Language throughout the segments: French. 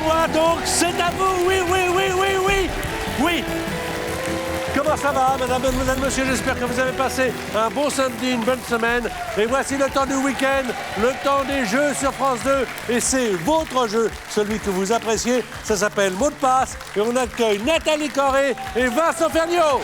moi, donc c'est à vous. Oui, oui, oui, oui, oui. Oui. Comment ça va, mesdames, monsieur? J'espère que vous avez passé un bon samedi, une bonne semaine. Et voici le temps du week-end, le temps des jeux sur France 2. Et c'est votre jeu, celui que vous appréciez. Ça s'appelle Mot de passe. Et on accueille Nathalie Corré et Vincent Ferniaud.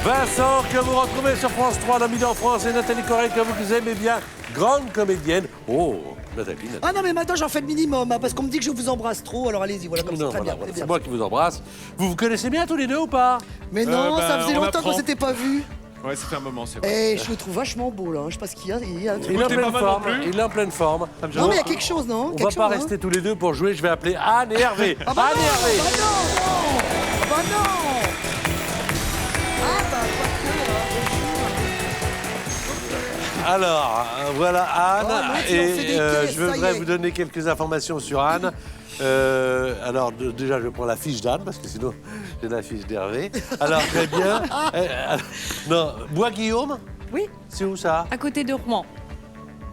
Vincent, que vous retrouvez sur France 3, l'ami d'enfance, et Nathalie Corré, que vous aimez bien, grande comédienne. Oh, Nathalie. Ah non, mais maintenant j'en fais le minimum, hein, parce qu'on me dit que je vous embrasse trop, alors allez-y, voilà, comme ça, très bien. C'est moi qui vous embrasse. Vous vous connaissez bien tous les deux ou pas? Mais non, ça faisait longtemps qu'on s'était pas vus. Ouais, ça fait un moment, c'est vrai. Eh, je le trouve vachement beau, là, hein, je sais pas ce qu'il y a, il y a un truc. Il est en Écoutez, pleine pas mal non forme. plus. Il est en pleine forme. Non, mais il y a quelque chose, non? On va Quelque pas chose, rester tous les deux pour jouer. Je vais appeler Anne et Hervé. Ah bah Anne non, et Hervé. bah non, non. Ah bah non. Ah bah, Alors, voilà Anne. Oh, moi, tu en fais des caisses, je ça y voudrais est. vous donner quelques informations sur Anne. Alors, déjà, je prends la fiche d'Anne, parce que sinon, j'ai la fiche d'Hervé. Alors, très bien. Non, Bois-Guillaume, Oui, c'est où ça? à côté de Rouen.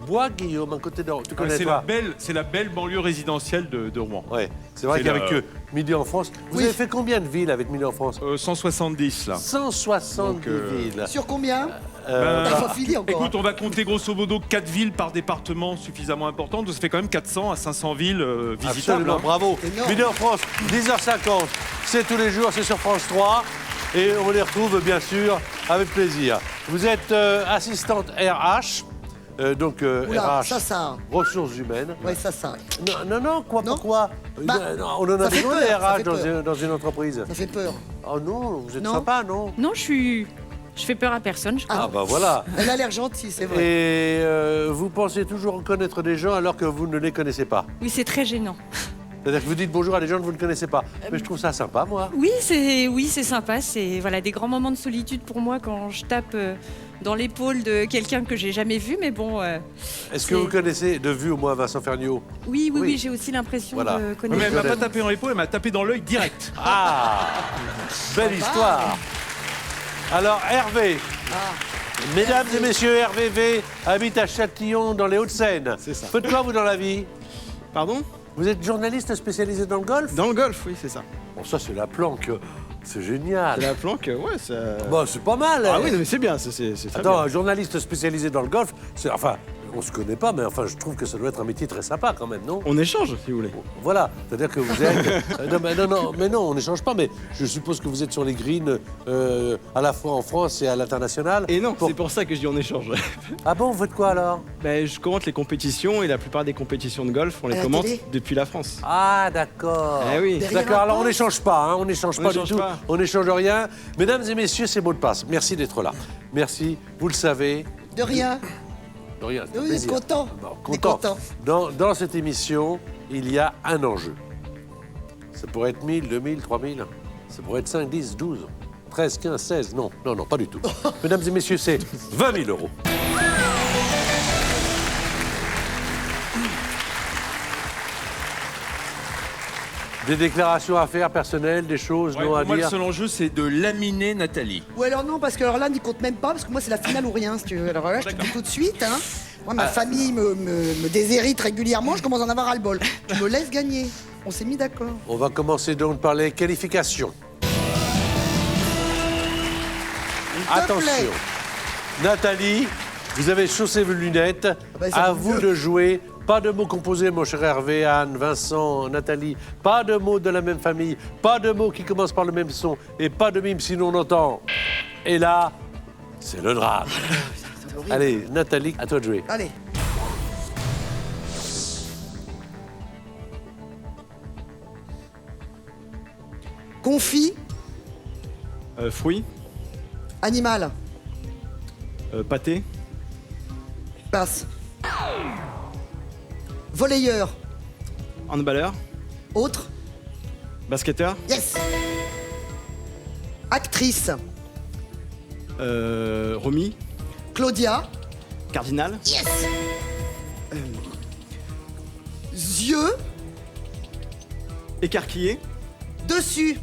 Bois-Guillaume, à côté de... Tu connais C'est la belle banlieue résidentielle de Rouen. Oui, c'est vrai C'est qu'avec la- Midi en France, vous Oui. avez fait combien de villes avec Midi en France? 170 là. 170 Donc, villes. sur combien? Ben, T'as pas fini encore. Écoute, on va compter grosso modo 4 villes par département suffisamment importantes. Donc ça fait quand même 400 à 500 villes visitables. Absolument, hein. bravo. Énorme. Midi en France, 10h50, c'est tous les jours, c'est sur France 3. Et on les retrouve, bien sûr, avec plaisir. Vous êtes assistante RH, donc Oula, RH, ça. ressources humaines. Ouais, ça. Non, quoi, Non. pourquoi Bah, Non, on en a ça fait besoin peur, des ça RH fait peur. dans une entreprise. Ça fait peur. Oh non, vous êtes Non. sympa, non? Non, je fais peur à personne, je crois. Ah bah voilà. Elle a l'air gentille, c'est vrai. Et vous pensez toujours connaître des gens alors que vous ne les connaissez pas. Oui, c'est très gênant. C'est-à-dire que vous dites bonjour à des gens que vous ne connaissez pas. Mais je trouve ça sympa, moi. Oui, c'est sympa. C'est voilà des grands moments de solitude pour moi quand je tape dans l'épaule de quelqu'un que j'ai jamais vu. Mais bon, Est-ce que vous connaissez de vue au moins Vincent Ferniaud? oui, j'ai aussi l'impression Voilà. de Ouais, connaître. mais elle m'a pas tapé dans l'épaule, elle m'a tapé dans l'œil direct. Ah, belle histoire. Alors Hervé. Mesdames et messieurs, Hervé V habite à Châtillon dans les Hauts-de-Seine. C'est ça. Faites quoi vous dans la vie? Pardon? Vous êtes journaliste spécialisé dans le golf? Dans le golf, oui, c'est ça. Bon, ça c'est la planque. C'est génial. C'est la planque, ouais, ça... Bon, c'est pas mal. Ah hein. oui, non, mais c'est bien, c'est très Attends, bien. un journaliste spécialisé dans le golf, c'est enfin, on se connaît pas, mais enfin, je trouve que ça doit être un métier très sympa quand même, non? On échange, si vous voulez. Voilà, c'est-à-dire que vous êtes... non, on n'échange pas, mais je suppose que vous êtes sur les greens à la fois en France et à l'international. Et non, c'est pour ça que je dis on échange. Ah bon, vous faites quoi alors? Ben, je commente les compétitions et la plupart des compétitions de golf, on À les la commente télé depuis la France. Ah, d'accord. Eh oui. Derrière D'accord, un alors on poste. n'échange pas, hein, on n'échange On pas n'échange du tout, pas. on n'échange rien. Mesdames et messieurs, c'est mot de passe. Merci d'être là. Merci, vous le savez. De rien. De rien, c'est un Oui, plaisir. content. Bon, On est content. content. Dans cette émission, il y a un enjeu. Ça pourrait être 1000, 2000, 3000. Ça pourrait être 5, 10, 12, 13, 15, 16. Non, pas du tout. Mesdames et messieurs, c'est 20 000 €. Des déclarations à faire personnelles, des choses Ouais, non à pour moi, le dire. seul enjeu, c'est de laminer Nathalie. Ou alors non, parce que alors là, n'y compte même pas, parce que moi, c'est la finale ou rien, si tu veux. Alors là, je te dis tout de suite, hein. Moi, ma famille me déshérite régulièrement, je commence à en avoir ras-le-bol. Tu me laisses gagner. On s'est mis d'accord. On va commencer donc par les qualifications. S'il te Attention. plaît. Nathalie, vous avez chaussé vos lunettes. bah, ça À va vous mieux. de jouer. Pas de mots composés, mon cher Hervé, Anne, Vincent, Nathalie. Pas de mots de la même famille. Pas de mots qui commencent par le même son. Et pas de mime, sinon on entend. Et là, c'est le drame. Allez, Nathalie, à toi de jouer. Allez. Confit, Fruits, animal, pâté, passe. Volleyeur, handballeur, autre, basketteur, yes. Actrice, Romy, Claudia, cardinal, yes. Yeux, écarquillé, dessus,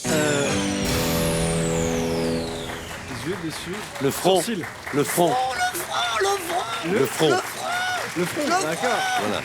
les yeux dessus, Le front. sourcil, Le front. Le front. Le front, d'accord. Voilà.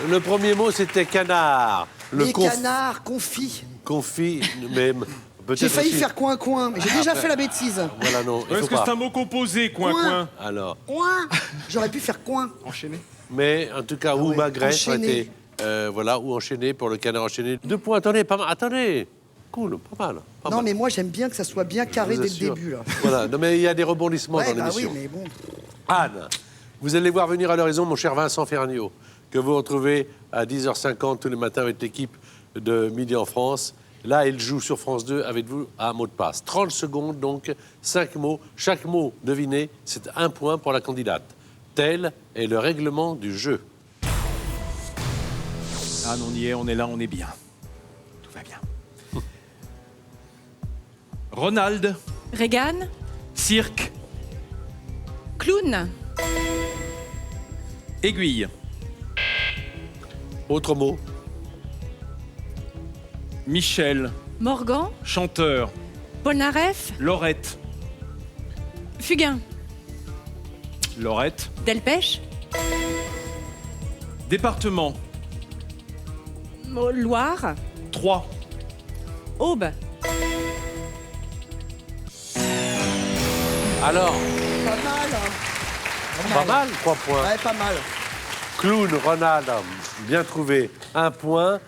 Le premier mot, c'était canard. Les canards confits. Confit, même. Peut-être J'ai failli aussi- faire coin-coin, mais j'ai déjà fait la bêtise. Voilà, non. il Est-ce faut que pas. c'est un mot composé, coin-coin? Alors, Coin. J'aurais pu faire coin. Enchaîné. mais en tout cas, ou ouais, magret, ça aurait enchaîné. été. Voilà, ou enchaîné pour le canard enchaîné. 2 points, attendez, pas mal. Attendez. Cool, pas mal. Pas Non, mal. mais moi, j'aime bien que ça soit bien carré Je dès vous le assure. début, là. Voilà, non, mais il y a des rebondissements Ouais, dans bah oui, l'émission. mais bon. Anne, vous allez voir venir à l'horizon mon cher Vincent Ferniaud, que vous retrouvez à 10h50 tous les matins avec l'équipe de Midi en France. Là, il joue sur France 2 avec vous à mot de passe. 30 secondes, donc 5 mots. Chaque mot deviné, c'est 1 point pour la candidate. Tel est le règlement du jeu. Anne, on y est, on est là, on est bien. Tout va bien. Ronald, Reagan, cirque, clown, aiguille, Autre mot, Michel, Morgan, chanteur, Polnareff, Laurette, Fugain, Laurette, Delpech, département, Loire, 3, Aube, alors, Pas mal, hein. pas mal, 3 points. Ouais, pas mal. Clown, Ronald, bien trouvé, 1 point.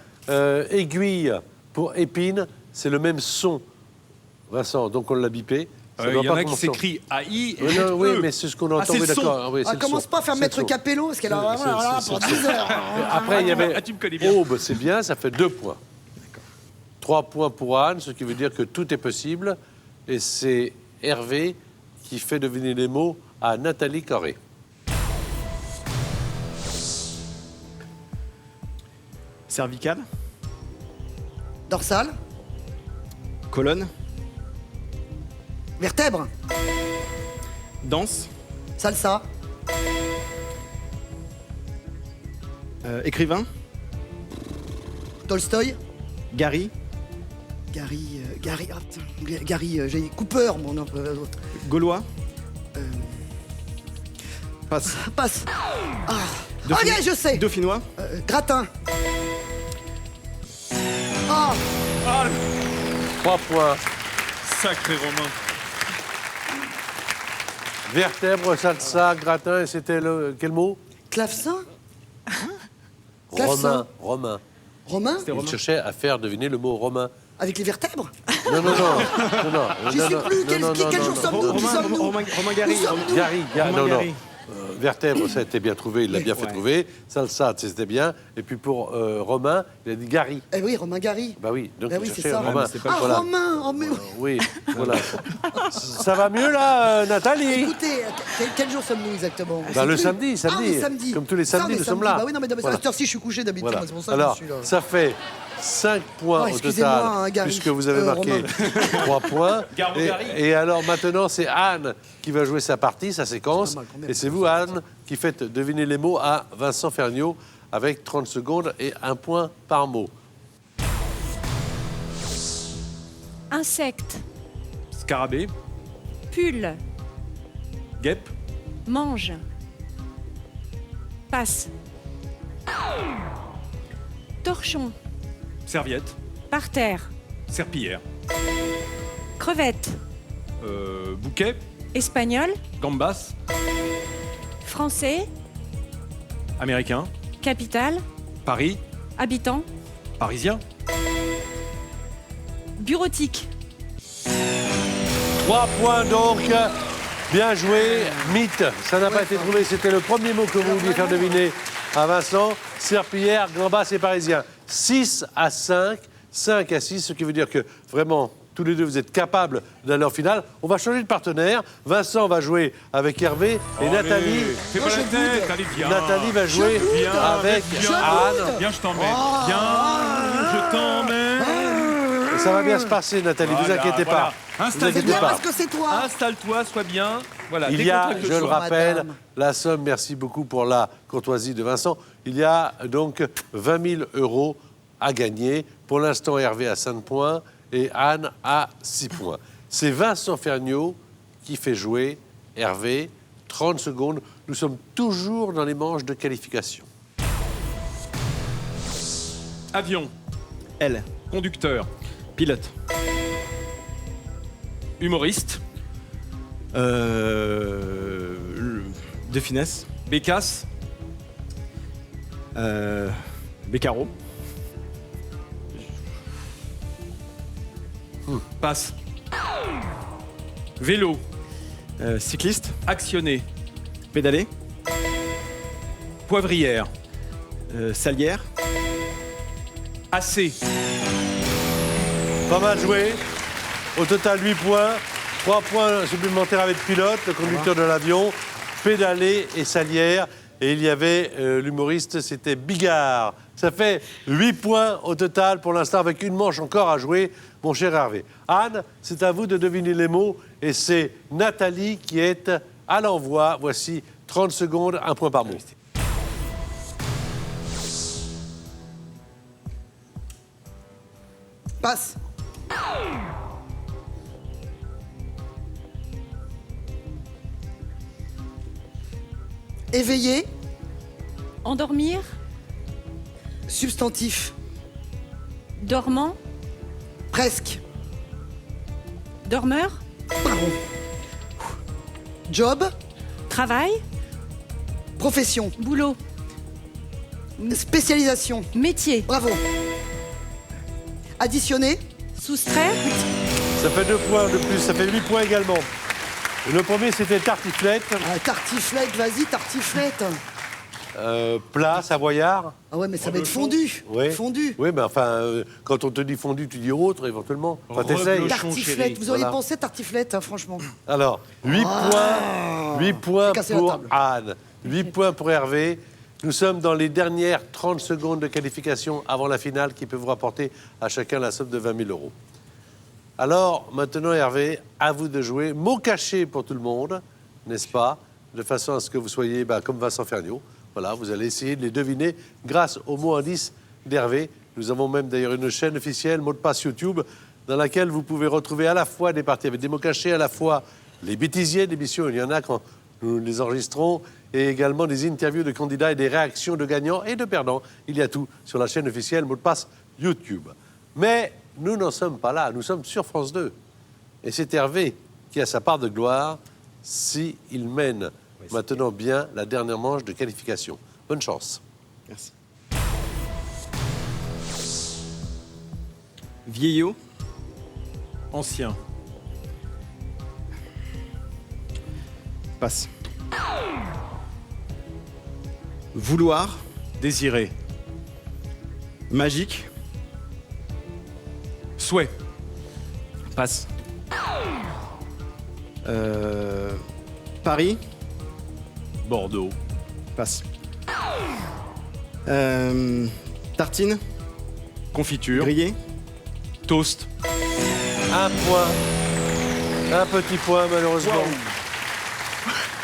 Aiguille pour épine, c'est le même son. Vincent, donc on l'a bipé. Ça il doit y en pas a qui commencer. s'écrit AI et Oui, non, oui, E. mais c'est ce qu'on entend. c'est Oui, le son. d'accord. Ah, oui, c'est le Commence son. pas à faire C'est Maître le son. Capello, parce qu'elle a C'est- voilà, c'est- pour c'est- 10 heures. Après, il y avait tu me connais bien. Aube, c'est bien, ça fait 2 points. 3 points pour Anne, ce qui veut dire que tout est possible. Et c'est Hervé qui fait deviner les mots à Nathalie Corré. Cervical. Dorsale, Colonne. vertèbre, Danse. salsa, Écrivain. Tolstoï, Gary. Gary, j'ai Cooper, mon nom. Gaulois. Passe. Passe. Ah. Dauphine- Ok, je sais. Dauphinois. Gratin. Ah, 3 points. Sacré Romain. Vertèbre, salsa, gratin, et c'était le... Quel mot clavecin. Clavecin. Romain. Romain. Il cherchait à faire deviner le mot romain. Avec les vertèbres. Non, non, non. non, non. J'y suis plus. Quel jour sommes-nous? Qui sommes-nous? Romain Gary. Où sommes-nous? Gary, Romain non, non. Gary. Vertèbre, ça a été bien trouvé, il l'a bien fait Ouais. trouver. Salsa, c'était bien. Et puis pour Romain, il a dit Gary. Eh oui, Romain Gary. Bah oui, donc Bah il oui, c'est cherchait ça. Romain. c'est pas- Ah, Voilà. Romain. Oh, mais... Oui, voilà. Ça va mieux là, Nathalie? Écoutez, quel jour sommes-nous exactement? Bah, le C'est plus. samedi. Ah, le samedi. Comme tous les Ça, samedis, mais nous sommes samedi. là. Bah oui, non, mais à Voilà. cette heure-ci, je suis couché d'habitude. Voilà. C'est pour ça Alors, que je suis là. ça fait 5 points Oh, au excusez-moi, total, hein, Gary. puisque vous avez marqué Romain. 3 points. Garo Et, Gary. et alors maintenant, c'est Anne qui va jouer sa partie, sa séquence. C'est pas mal, quand même. Et c'est vous, Anne, qui faites deviner les mots à Vincent Ferniaud avec 30 secondes et 1 point par mot. insecte, Scarabée, pull, guêpe, mange, passe, torchon, serviette, parterre, serpillière, crevette, bouquet, espagnol, gambas, français, américain, capitale, Paris, habitant, parisien, bureautique, 3 points donc. Bien joué. Mythe, ça n'a pas été trouvé. C'était le premier mot que vous vouliez faire deviner à Vincent. Serpillière, gambas et parisien. 6 à 5, 5 à 6, ce qui veut dire que vraiment, tous les deux, vous êtes capables d'aller en finale. On va changer de partenaire. Vincent va jouer avec Hervé et Nathalie. Fais pas la tête, allez, viens. Nathalie va jouer Viens, avec viens. Anne. Viens, je t'emmène. Viens, je t'emmène. Et ça va bien se passer, Nathalie, vous Voilà, inquiétez voilà. pas. Vous Installe-toi. C'est inquiétez bien pas. parce que c'est toi. Installe-toi, sois bien. Voilà, Il y a, décontracte je le toi. rappelle, Madame. la somme, merci beaucoup pour la courtoisie de Vincent. Il y a donc 20 000 € à gagner. Pour l'instant, Hervé a 5 points et Anne a 6 points. C'est Vincent Ferniaud qui fait jouer Hervé, 30 secondes. Nous sommes toujours dans les manches de qualification. Avion, L. conducteur, Pilote. humoriste, De finesse. bécasse, Beccaro. passe. Vélo, Cycliste. actionné, Pédalé. poivrière, Salière. assez. Pas mal joué. Au total, 8 points. 3 points supplémentaires avec pilote, le conducteur de l'avion, pédalé et salière. Et il y avait l'humoriste, c'était Bigard. Ça fait 8 points au total pour l'instant, avec une manche encore à jouer, mon cher Hervé. Anne, c'est à vous de deviner les mots. Et c'est Nathalie qui est à l'envoi. Voici 30 secondes, 1 point par mot. Passe. Éveillé. Endormir, Substantif. dormant, Presque. dormeur, Pardon. Job. travail, Profession. boulot, Spécialisation. métier, Bravo. Additionner. soustraire, Ça fait 2 points de plus, ça fait 8 points également. Le premier, c'était tartiflette, Tartiflette, vas-y, tartiflette. plat savoyard. Ah ouais, mais ça va être fondu. Oui. Fondu. Oui, mais enfin, quand on te dit fondu, tu dis autre, éventuellement. Enfin, t'essayes. Reblochon, chérie. Tartiflette. Vous auriez Voilà. pensé tartiflette, hein, franchement. Alors, 8 points Cassez la pour table. Anne, 8 points pour Hervé. Nous sommes dans les dernières 30 secondes de qualification avant la finale qui peut vous rapporter à chacun la somme de 20 000 euros. Alors, maintenant, Hervé, à vous de jouer. Mot caché pour tout le monde, n'est-ce pas? De façon à ce que vous soyez comme Vincent Ferniaud. Voilà, vous allez essayer de les deviner grâce au mot indice d'Hervé. Nous avons même d'ailleurs une chaîne officielle, mot de passe YouTube, dans laquelle vous pouvez retrouver à la fois des parties avec des mots cachés, à la fois les bêtisiers d'émissions, il y en a quand nous les enregistrons, et également des interviews de candidats et des réactions de gagnants et de perdants. Il y a tout sur la chaîne officielle, mot de passe YouTube. Mais nous n'en sommes pas là, nous sommes sur France 2. Et c'est Hervé qui a sa part de gloire s'il mène maintenant bien la dernière manche de qualification. Bonne chance. Merci. Vieillot. Ancien, Passe. Vouloir. désiré, Magique. souhait, Passe. Paris. Bordeaux, Passe. Tartine. confiture, Grillé. toast, Un point. Un petit point, malheureusement.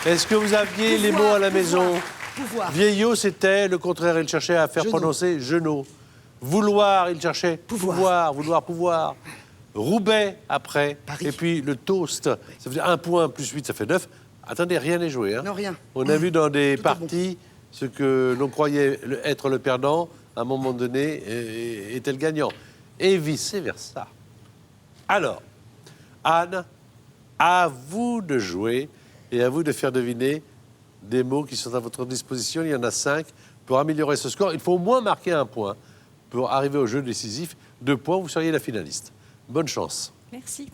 Est-ce que vous aviez les mots à la maison? Pouvoir. Vieillot, c'était le contraire. Il cherchait à faire Genou. prononcer genou. Vouloir, il cherchait Pouvoir. pouvoir. Roubaix, après. Paris. Et puis le toast. Ça faisait 1 point plus 8, ça fait 9. Attendez, rien n'est joué. Hein. Non, rien. On a vu dans des Tout est parties ce que l'on croyait être le perdant, à un moment donné, était le gagnant. Et vice-versa. Alors, Anne, à vous de jouer et à vous de faire deviner des mots qui sont à votre disposition. Il y en a 5. Pour améliorer ce score, il faut au moins marquer 1 point. Pour arriver au jeu décisif, 2 points, vous seriez la finaliste. Bonne chance. merci.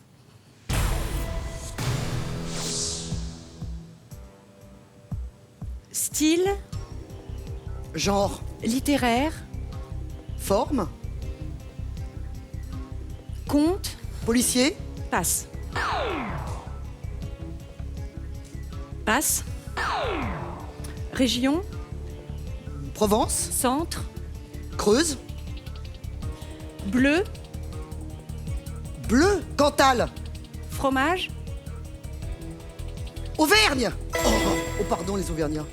Style, Genre. littéraire, Forme. conte, Policier. passe. Passe. Région, Provence. centre, Creuse. bleu, Bleu. Cantal. fromage, Auvergne. Oh, pardon, les Auvergnats.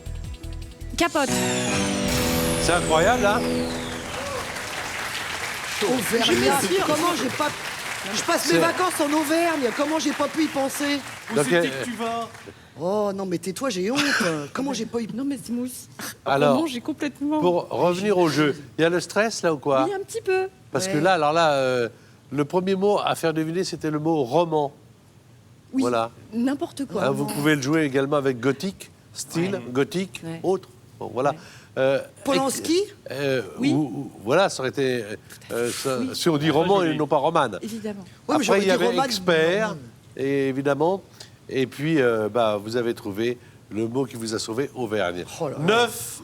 capote, C'est incroyable, hein? Auvergnat. Comment j'ai pas. Je passe mes vacances en Auvergne. Comment j'ai pas pu y penser? Où Donc, c'était que tu vas? Oh non, mais tais-toi, j'ai honte. Comment j'ai pas eu... Non, mais c'est mousse. Alors, Vraiment, j'ai complètement. pour revenir au jeu, il y a le stress là ou quoi? Oui, un petit peu. Parce que Ouais. là, alors là, le premier mot à faire deviner, c'était le mot roman. Oui. Voilà. N'importe quoi. Hein, vous pouvez le jouer également avec gothique, style, gothique, Ouais. autre. Bon, voilà. Polanski? Oui. Voilà, ça aurait été. Si on dit roman et non pas romane. Évidemment. Ouais, mais Après, j'aurais il y dit avait romane, expert, romane. et évidemment. Et puis, vous avez trouvé le mot qui vous a sauvé, Auvergne. Oh là là. 9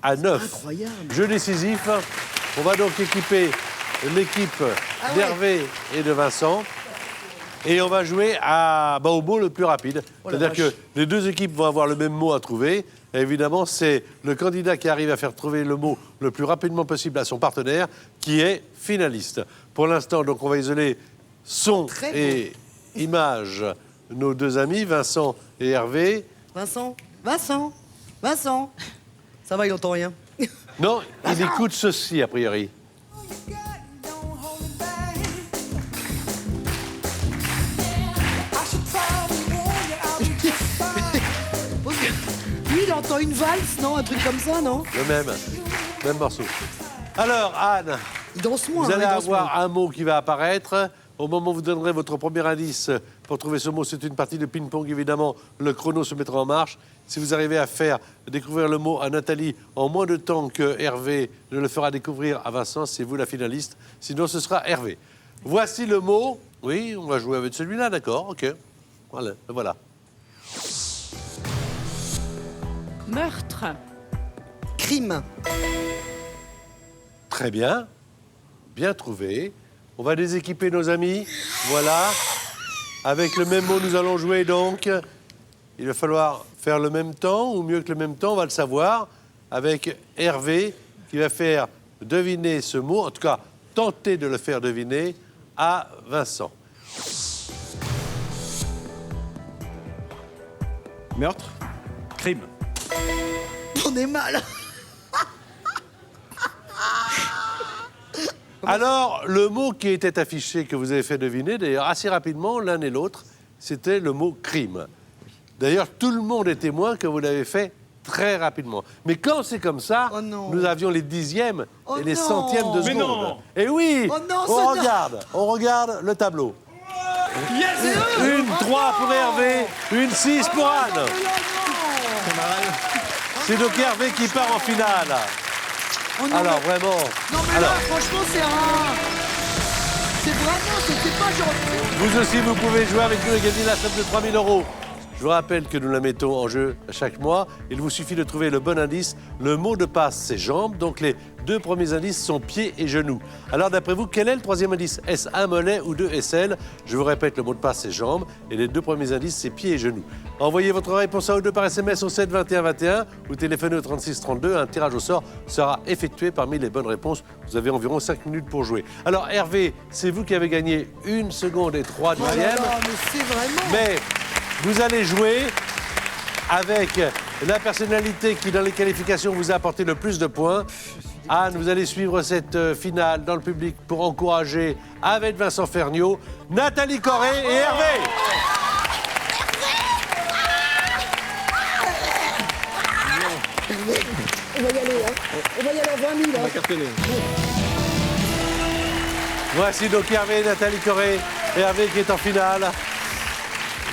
à 9. Incroyable. Jeu décisif. On va donc équiper l'équipe Ah ouais. d'Hervé et de Vincent. Et on va jouer au mot le plus rapide. Oh la C'est-à-dire que vache. les deux équipes vont avoir le même mot à trouver. Et évidemment, c'est le candidat qui arrive à faire trouver le mot le plus rapidement possible à son partenaire qui est finaliste. Pour l'instant, donc, on va isoler son Très beau. et image nos deux amis, Vincent et Hervé. Vincent. Ça va, il entend rien. Non, il écoute ceci, a priori. Lui, il entend une valse, non? Un truc comme ça, non? Le même morceau. Alors, Anne, Il danse moins. vous allez il danse moins. avoir un mot qui va apparaître. Au moment où vous donnerez votre premier indice pour trouver ce mot, c'est une partie de ping-pong, évidemment. Le chrono se mettra en marche. Si vous arrivez à faire découvrir le mot à Nathalie en moins de temps que Hervé ne le fera découvrir à Vincent, c'est vous la finaliste. Sinon, ce sera Hervé. Voici le mot. Oui, on va jouer avec celui-là, d'accord, ok. Voilà. Meurtre. Crime. Très bien. Bien trouvé. On va déséquiper nos amis. Voilà. Avec le même mot, nous allons jouer donc. Il va falloir faire le même temps, ou mieux que le même temps, on va le savoir, avec Hervé, qui va faire deviner ce mot, en tout cas, tenter de le faire deviner à Vincent. Meurtre. Crime. On est mal. Alors, le mot qui était affiché, que vous avez fait deviner, d'ailleurs, assez rapidement, l'un et l'autre, c'était le mot crime. D'ailleurs, tout le monde est témoin que vous l'avez fait très rapidement. Mais quand c'est comme ça, Oh non. nous avions les dixièmes Oh et les non. centièmes de Mais seconde. non. Et oui, Oh non, ça on regarde le tableau. Yes. Une 3 pour Hervé, une 6 pour Anne. C'est donc Hervé qui part en finale. Oh non, Alors, mais... vraiment. Non, mais Alors, là, franchement, c'est un... C'est vraiment... C'était pas genre... vous aussi, vous pouvez jouer avec nous et gagner la somme de 3 000 €. Je vous rappelle que nous la mettons en jeu chaque mois. Il vous suffit de trouver le bon indice. Le mot de passe, c'est jambes. Donc les deux premiers indices sont pieds et genoux. Alors d'après vous, quel est le troisième indice? Est-ce un mollet ou deux aisselles? Je vous répète, le mot de passe, c'est jambes. Et les deux premiers indices, c'est pieds et genoux. Envoyez votre réponse à O2 par SMS au 7 21 21 ou téléphonez au 36 32. Un tirage au sort sera effectué parmi les bonnes réponses. Vous avez environ 5 minutes pour jouer. Alors Hervé, c'est vous qui avez gagné 1 seconde et 3 Oh là dixièmes. là, mais c'est vraiment... Mais vous allez jouer avec la personnalité qui, dans les qualifications, vous a apporté le plus de points. Anne, vous allez suivre cette finale dans le public pour encourager, avec Vincent Ferniaud, Nathalie Corré et Hervé. On va y aller, hein. On va y aller à 20 000, hein. Cartonné. Voici donc Hervé et Nathalie Corré. Hervé qui est en finale.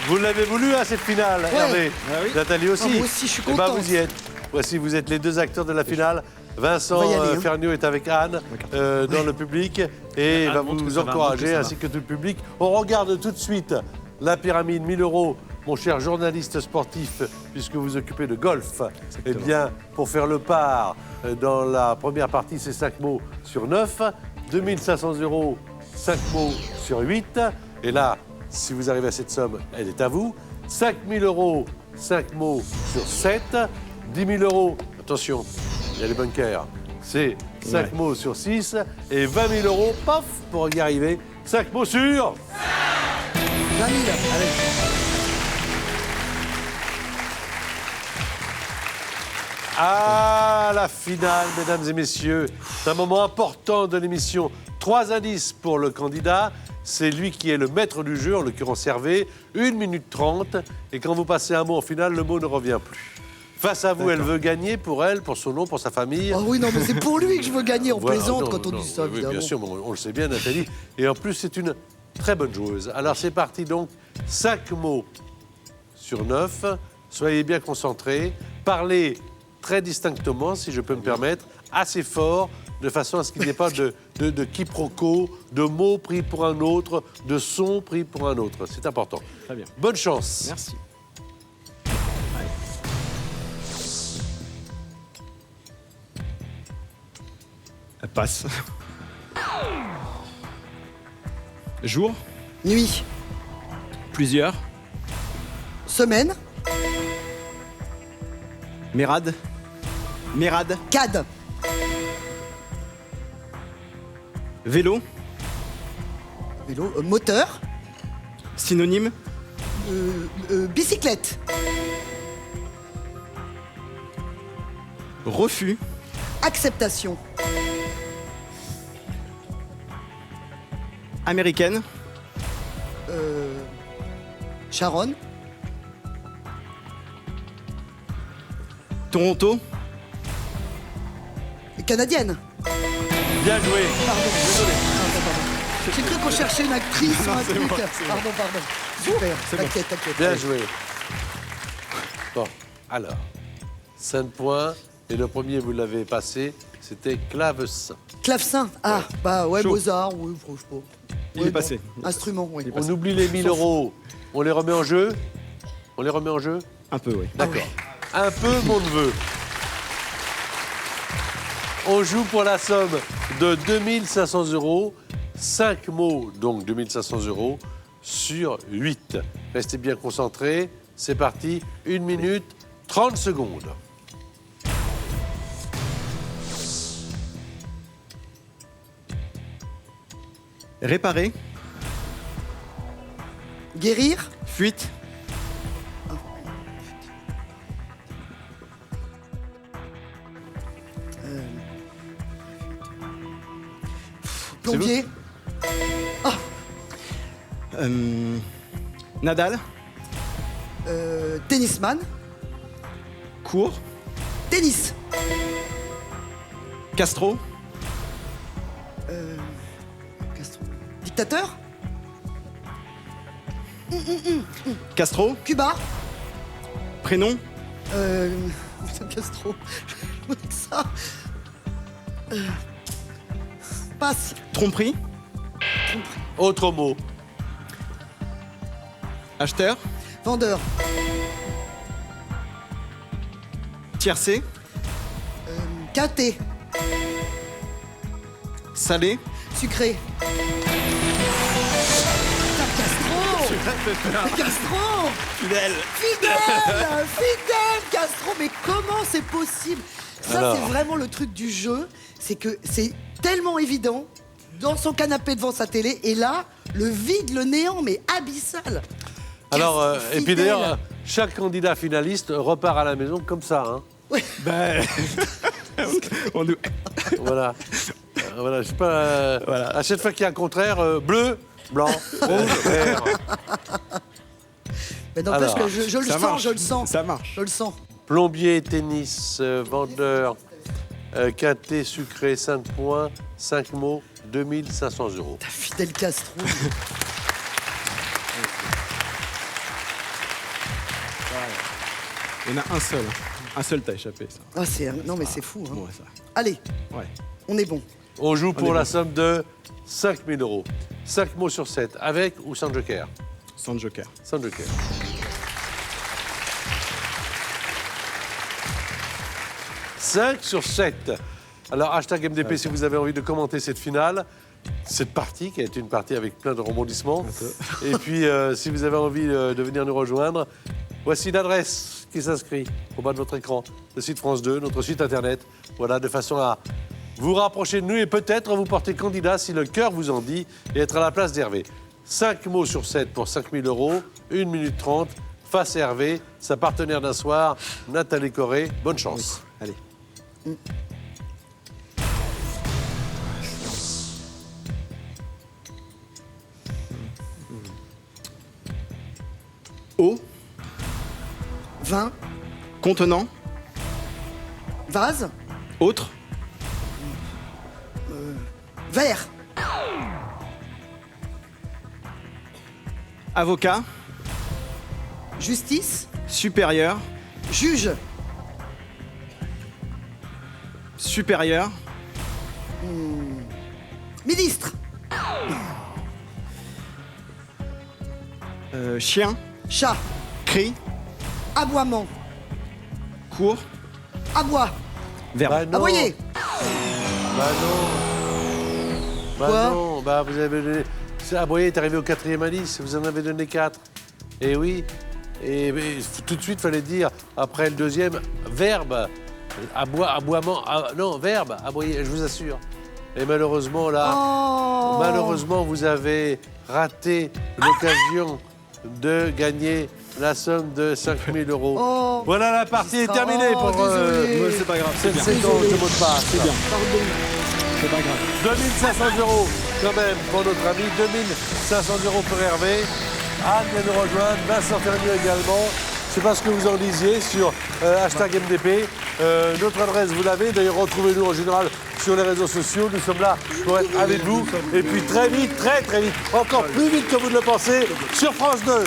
Vous l'avez voulu, cette finale, Ouais. Hervé. Ah oui. Nathalie aussi. Ah, moi aussi, je suis Eh ben, contente. vous y êtes. Voici, vous êtes les deux acteurs de la finale. Vincent On va y aller, hein. Ferniaud est avec Anne dans le public et Anne va montre que vous ça va, montre encourager, que ça va. ainsi que tout le public. On regarde tout de suite la pyramide 1000 €, mon cher journaliste sportif, puisque vous occupez de golf. Eh bien, pour faire le part dans la première partie, c'est 5 mots sur 9. 2500 €, 5 mots sur 8. Et là, si vous arrivez à cette somme, elle est à vous. 5000 €, 5 mots sur 7. 10 000 €, attention, il y a les bunkers, c'est 5 Ouais. mots sur 6. Et 20 000 €, paf, pour y arriver, 5 mots sur... 20 000, allez. Ah, la finale, mesdames et messieurs. C'est un moment important de l'émission. 3 indices pour le candidat. C'est lui qui est le maître du jeu, en l'occurrence Hervé. 1 minute 30. Et quand vous passez un mot en finale, le mot ne revient plus. Face à vous, elle veut gagner pour elle, pour son nom, pour sa famille. Oh oui, non, mais c'est pour lui que je veux gagner. On Voilà, plaisante non, quand on non, dit ça, oui, évidemment. bien sûr, mais on le sait bien, Nathalie. Et en plus, c'est une très bonne joueuse. Alors, c'est parti donc. 5 mots sur 9. Soyez bien concentrés. Parlez très distinctement, si je peux me permettre, assez fort, de façon à ce qu'il n'y ait pas de quiproquo, de mots pris pour un autre, de sons pris pour un autre. C'est important. Très bien. Bonne chance. Merci. Elle passe. Jour, Nuit, plusieurs, semaine, Mérade, Mérade, CAD, vélo, vélo, moteur, synonyme, bicyclette, refus, acceptation, américaine, Sharon, Toronto, canadienne. Bien joué. J'ai cru qu'on cherchait une actrice ou un truc. Pardon. Super, t'inquiète. Bien joué. Bon, alors, 5 points. Et le premier, vous l'avez passé, c'était clavecin. Clavecin. Ah, bah ouais, Chaud. Mozart, oui, franchement. Il Ouais, est passé. bon. Instrument, oui. On oublie les 1000 euros. On les remet en jeu. On les remet en jeu. Un peu, oui. D'accord. Un peu, mon neveu. On joue pour la somme de 2500 euros. 5 mots, donc 2500 euros, sur 8. Restez bien concentrés. C'est parti. 1 minute, 30 secondes. Réparer, Guérir, fuite, plombier, Nadal, tennisman, cours, tennis, Castro, dictateur, Castro, Cuba, prénom, putain, Castro, ça. Passe, tromperie, Autre mot. acheteur, vendeur, tiercé, caté, salé, sucré. Putain, Castro, Castro, fidèle. fidèle, Castro. Mais comment c'est possible? Ça, Alors. c'est vraiment le truc du jeu. C'est que c'est tellement évident dans son canapé devant sa télé. Et là, le vide, le néant, mais abyssal. Alors, Castro, et puis fidèle. d'ailleurs, chaque candidat finaliste repart à la maison comme ça. Hein. Ben, on nous- Voilà. Voilà, je sais pas. Voilà. À chaque fois qu'il y a un contraire, bleu, blanc, rouge, vert. Mais n'empêche Alors, que je le ça sens, marche. je le sens. Ça marche. Je le sens. Plombier, tennis, vendeur, quintet, sucré, 5 points, 5 mots, 2500 euros. Ta fidèle Castro. Il y en a un seul. Un seul t'a échappé, ça. Ah, non, mais c'est fou. Hein. Ouais, ça. Allez, Ouais. on est bon. On joue pour est la bon. somme de 5000 euros. 5 mots sur 7, avec ou sans joker? Sans joker. Sans joker. « 5 sur 7. Alors, hashtag MDP si vous avez envie de commenter cette finale, cette partie, qui a été une partie avec plein de rebondissements. Et puis, si vous avez envie de venir nous rejoindre, voici l'adresse qui s'inscrit au bas de votre écran, le site France 2, notre site internet. Voilà, de façon à vous rapprocher de nous et peut-être vous porter candidat si le cœur vous en dit et être à la place d'Hervé. 5 mots sur 7 pour 5000 euros, 1 minute 30. face à Hervé, sa partenaire d'un soir, Nathalie Corée. Bonne chance. Allez. Eau, Vin, contenant, vase, autre, verre, avocat, justice, supérieur, juge, supérieur, ministre, chien, chat, cri, aboiement, court, aboie, verbe. Bah non. aboyer. Bah non. Bah Quoi non. Bah vous avez donné... Aboyer est arrivé au 4e indice, vous en avez donné 4. Et oui. Et mais, tout de suite, il fallait dire, après le deuxième, verbe. Aboiement. Non, verbe, aboyer, je vous assure. Et malheureusement, là, Oh. malheureusement, vous avez raté l'occasion de gagner la somme de 5 000 euros. Oh. Voilà, la partie est Oh, terminée pour désolé. C'est pas grave, cette séquence de mots de passe. C'est bien, Pardon. c'est pas grave. 2500 euros quand même pour notre ami, 2500 euros pour Hervé. Anne vient nous rejoindre, Vincent Fernier également. Je ne sais pas ce que vous en disiez sur hashtag MDP. Notre adresse, vous l'avez. D'ailleurs, retrouvez-nous en général sur les réseaux sociaux. Nous sommes là pour être avec vous. Et puis très vite, très vite, encore plus vite que vous ne le pensez, sur France 2.